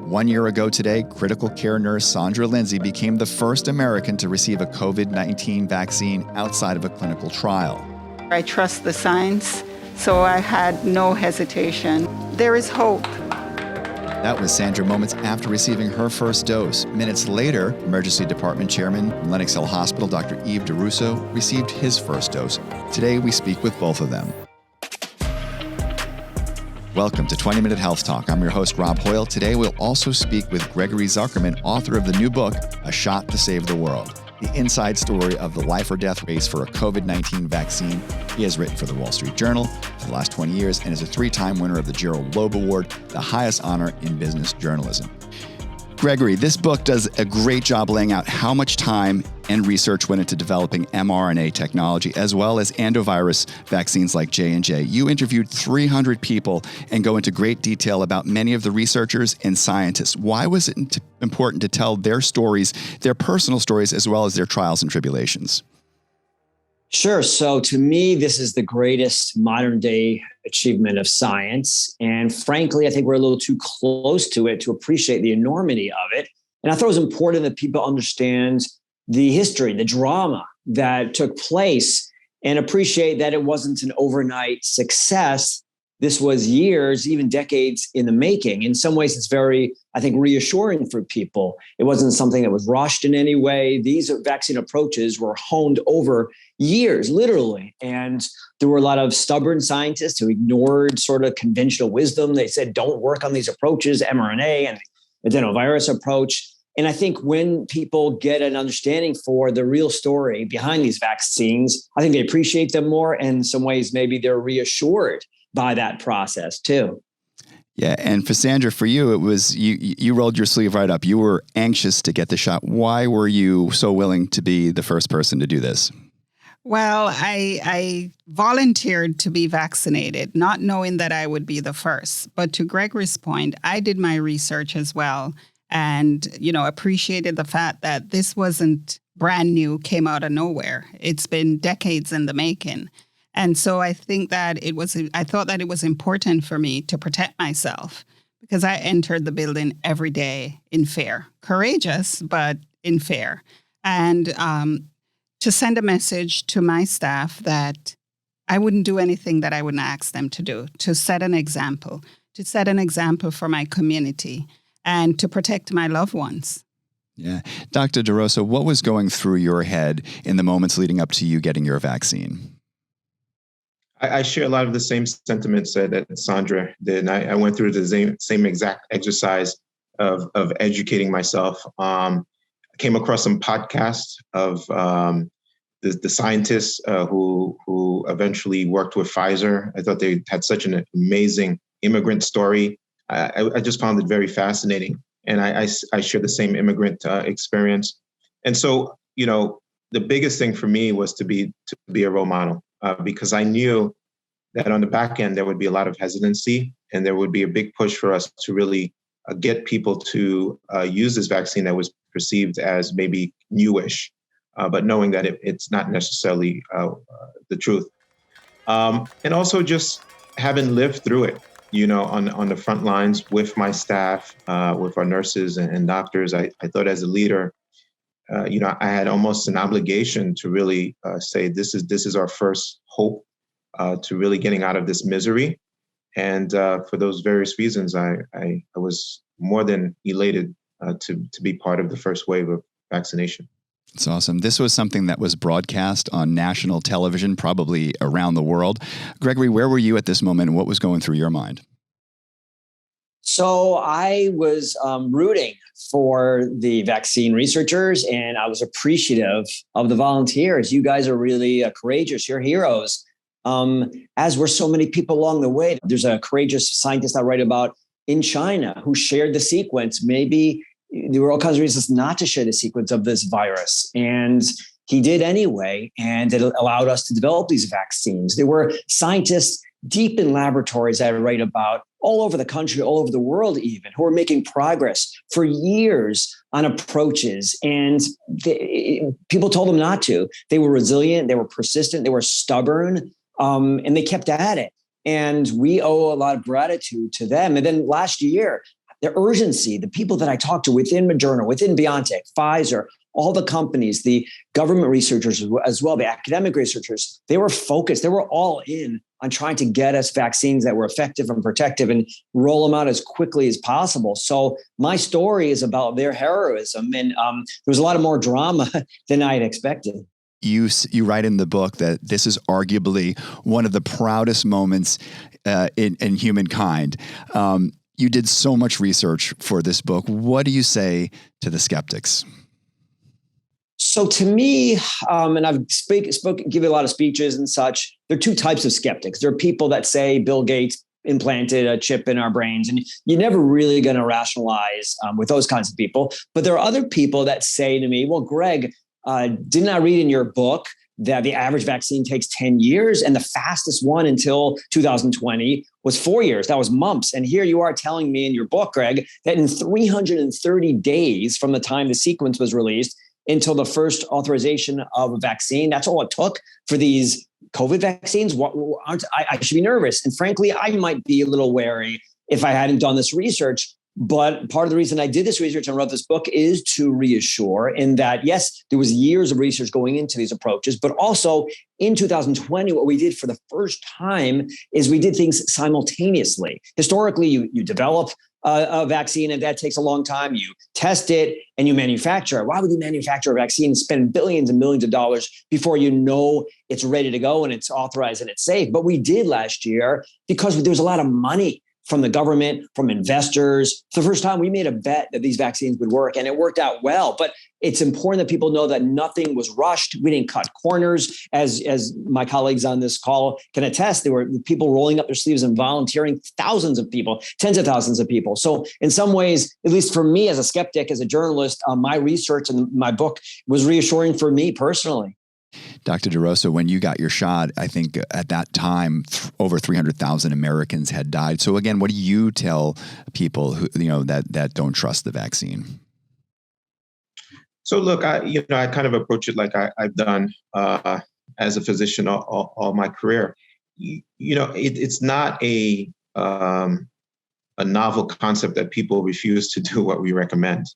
1 year ago today, critical care nurse Sandra Lindsay became the first American to receive a COVID-19 vaccine outside of a clinical trial. I trust the science, so I had no hesitation. There is hope. That was Sandra moments after receiving her first dose. Minutes later, Emergency Department Chairman from Lenox Hill Hospital, Dr. Yves Duroseau, received his first dose. Today, we speak with both of them. Welcome to 20-Minute Health Talk. I'm your host, Rob Hoyle. Today, we'll also speak with Gregory Zuckerman, author of the new book, A Shot to Save the World, the inside story of the life or death race for a COVID-19 vaccine. He has written for the Wall Street Journal for the last 20 years and is a 3-time winner of the Gerald Loeb Award, the highest honor in business journalism. Gregory, this book does a great job laying out how much time and research went into developing mRNA technology, as well as antivirus vaccines like J&J. You interviewed 300 people and go into great detail about many of the researchers and scientists. Why was it important to tell their stories, their personal stories, as well as their trials and tribulations? Sure. So to me, this is the greatest modern day achievement of science. And frankly, I think we're a little too close to it to appreciate the enormity of it. And I thought it was important that people understand the history, the drama that took place, and appreciate that it wasn't an overnight success. This was years, even decades in the making. In some ways, it's very, I think, reassuring for people. It wasn't something that was rushed in any way. These vaccine approaches were honed over years, literally. And there were a lot of stubborn scientists who ignored sort of conventional wisdom. They said, don't work on these approaches, mRNA and adenovirus approach. And I think when people get an understanding for the real story behind these vaccines, I think they appreciate them more. And in some ways, maybe they're reassured by that process too. Yeah. And for Sandra, for you, it was you rolled your sleeve right up. You were anxious to get the shot. Why were you so willing to be the first person to do this? Well, I volunteered to be vaccinated, not knowing that I would be the first. But to Gregory's point, I did my research as well and, appreciated the fact that this wasn't brand new, came out of nowhere. It's been decades in the making. And so I think that I thought that it was important for me to protect myself because I entered the building every day in fear, courageous, but in fear. And to send a message to my staff that I wouldn't do anything that I wouldn't ask them to do, to set an example for my community and to protect my loved ones. Yeah. Dr. Duroseau, what was going through your head in the moments leading up to you getting your vaccine? I share a lot of the same sentiments that Sandra did. And I went through the same exact exercise of educating myself. I came across some podcasts of the scientists who eventually worked with Pfizer. I thought they had such an amazing immigrant story. I just found it very fascinating. And I share the same immigrant experience. And so, the biggest thing for me was to be a role model. Because I knew that on the back end, there would be a lot of hesitancy and there would be a big push for us to really get people to use this vaccine that was perceived as maybe newish, but knowing that it's not necessarily the truth. And also just having lived through it, on the front lines with my staff, with our nurses and doctors, I thought as a leader, I had almost an obligation to really say this is our first hope to really getting out of this misery. And for those various reasons, I was more than elated to be part of the first wave of vaccination. It's awesome. This was something that was broadcast on national television, probably around the world. Gregory, where were you at this moment and what was going through your mind? So I was rooting for the vaccine researchers, and I was appreciative of the volunteers. You guys are really courageous. You're heroes, as were so many people along the way. There's a courageous scientist I write about in China who shared the sequence. Maybe there were all kinds of reasons not to share the sequence of this virus. And he did anyway, and it allowed us to develop these vaccines. There were scientists deep in laboratories I write about all over the country, all over the world even, who are making progress for years on approaches. And people told them not to. They were resilient, they were persistent, they were stubborn, and they kept at it. And we owe a lot of gratitude to them. And then last year, the urgency, the people that I talked to within Moderna, within BioNTech, Pfizer, all the companies, the government researchers as well, the academic researchers, they were focused. They were all in on trying to get us vaccines that were effective and protective and roll them out as quickly as possible. So my story is about their heroism. And there was a lot of more drama than I had expected. You write in the book that this is arguably one of the proudest moments in humankind. You did so much research for this book. What do you say to the skeptics? So to me, and I've given a lot of speeches and such, there are two types of skeptics. There are people that say Bill Gates implanted a chip in our brains, and you're never really going to rationalize with those kinds of people. But there are other people that say to me, well, Greg, didn't I read in your book that the average vaccine takes 10 years and the fastest one until 2020 was 4 years? That was mumps. And here you are telling me in your book, Greg, that in 330 days from the time the sequence was released until the first authorization of a vaccine, that's all it took for these COVID vaccines. I should be nervous. And frankly, I might be a little wary if I hadn't done this research. But part of the reason I did this research and wrote this book is to reassure in that, yes, there was years of research going into these approaches, but also in 2020, what we did for the first time is we did things simultaneously. Historically, you develop a vaccine and that takes a long time. You test it and you manufacture it. Why would you manufacture a vaccine and spend billions and millions of dollars before you know it's ready to go and it's authorized and it's safe? But we did last year because there was a lot of money from the government, from investors. For the first time, we made a bet that these vaccines would work, and it worked out well. But it's important that people know that nothing was rushed. We didn't cut corners. As my colleagues on this call can attest, there were people rolling up their sleeves and volunteering, thousands of people, tens of thousands of people. So in some ways, at least for me as a skeptic, as a journalist, my research and my book was reassuring for me personally. Dr. Duroseau, when you got your shot, I think at that time, over 300,000 Americans had died. So again, what do you tell people who, that don't trust the vaccine? So look, I kind of approach it like I've done as a physician all my career. It's not a novel concept that people refuse to do what we recommend.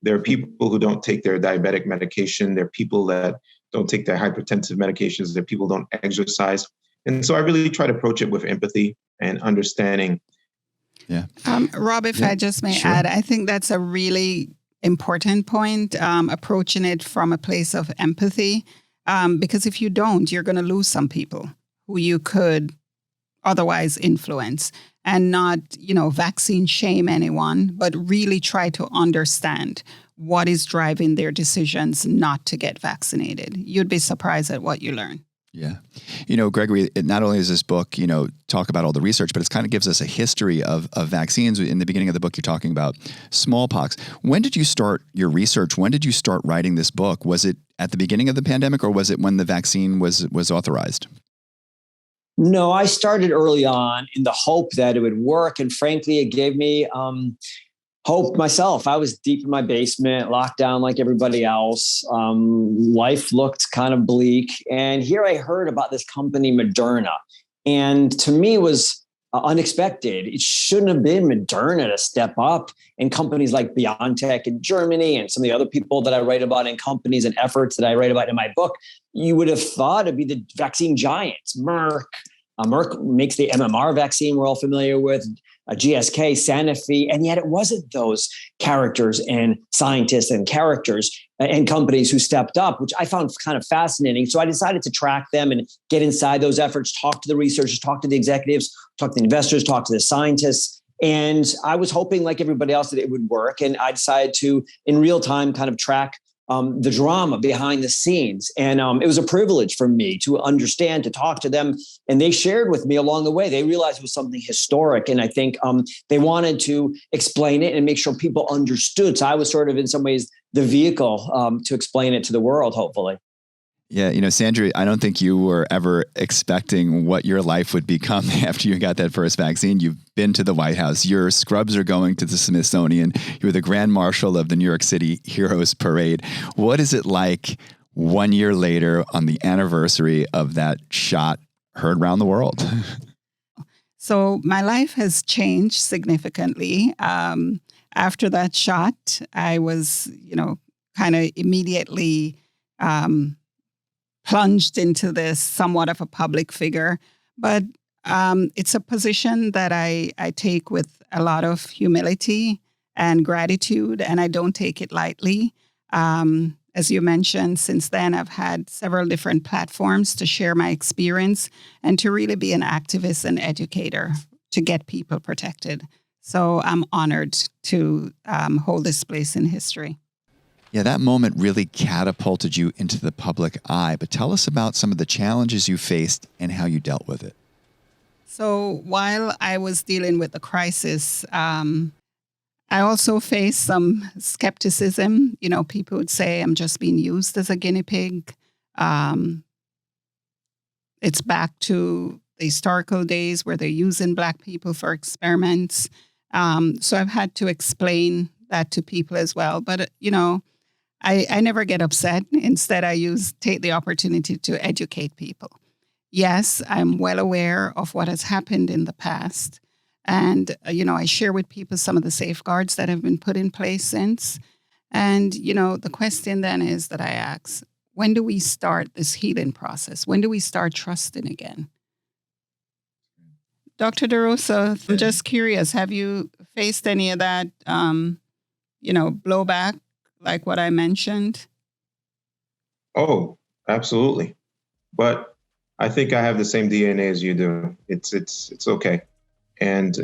There are people who don't take their diabetic medication. There are people that don't take their hypertensive medications. There are people who don't exercise. And so I really try to approach it with empathy and understanding. Yeah. Rob, if I just may add, I think that's a really important point, approaching it from a place of empathy. Because if you don't, you're going to lose some people who you could otherwise influence, and not, vaccine shame anyone, but really try to understand what is driving their decisions not to get vaccinated. You'd be surprised at what you learn. Yeah. Gregory, not only is this book, talk about all the research, but it kind of gives us a history of vaccines. In the beginning of the book, you're talking about smallpox. When did you start your research? When did you start writing this book? Was it at the beginning of the pandemic, or was it when the vaccine was authorized? No, I started early on in the hope that it would work. And frankly, it gave me hope myself. I was deep in my basement, locked down like everybody else. Life looked kind of bleak. And here I heard about this company, Moderna. And to me, it was unexpected. It shouldn't have been Moderna to step up, and companies like BioNTech in Germany and some of the other people that I write about in companies and efforts that I write about in my book. You would have thought it'd be the vaccine giants, Merck. Merck makes the MMR vaccine we're all familiar with, GSK, Sanofi, and yet it wasn't those characters and scientists and characters and companies who stepped up, which I found kind of fascinating. So I decided to track them and get inside those efforts, talk to the researchers, talk to the executives, talk to the investors, talk to the scientists. And I was hoping, like everybody else, that it would work. And I decided to, in real time, kind of track the drama behind the scenes. And it was a privilege for me to understand, to talk to them. And they shared with me along the way. They realized it was something historic. And I think they wanted to explain it and make sure people understood. So I was sort of, in some ways, the vehicle to explain it to the world, hopefully. Yeah, Sandra, I don't think you were ever expecting what your life would become after you got that first vaccine. You've been to the White House. Your scrubs are going to the Smithsonian. You were the Grand Marshal of the New York City Heroes Parade. What is it like 1 year later on the anniversary of that shot heard around the world? So my life has changed significantly. After that shot, I was, kind of immediately plunged into this somewhat of a public figure. But it's a position that I take with a lot of humility and gratitude, and I don't take it lightly. As you mentioned, since then, I've had several different platforms to share my experience and to really be an activist and educator to get people protected. So I'm honored to hold this place in history. Yeah, that moment really catapulted you into the public eye. But tell us about some of the challenges you faced and how you dealt with it. So while I was dealing with the crisis, I also faced some skepticism. People would say I'm just being used as a guinea pig. It's back to the historical days where they're using Black people for experiments. So I've had to explain that to people as well. But, I never get upset. Instead, I take the opportunity to educate people. Yes, I'm well aware of what has happened in the past. And, I share with people some of the safeguards that have been put in place since. And, the question then is that I ask, when do we start this healing process? When do we start trusting again? Dr. Duroseau, I'm just curious, have you faced any of that, blowback, like what I mentioned? Oh, absolutely. But I think I have the same DNA as you do. It's okay. And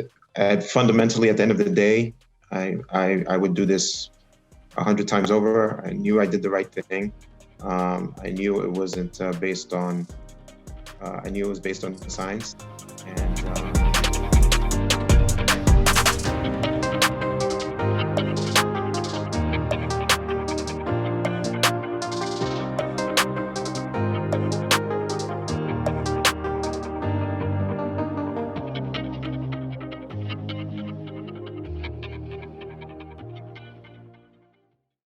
fundamentally, at the end of the day, I would do this 100 times over. I knew I did the right thing. I knew it wasn't based on. I knew it was based on science, and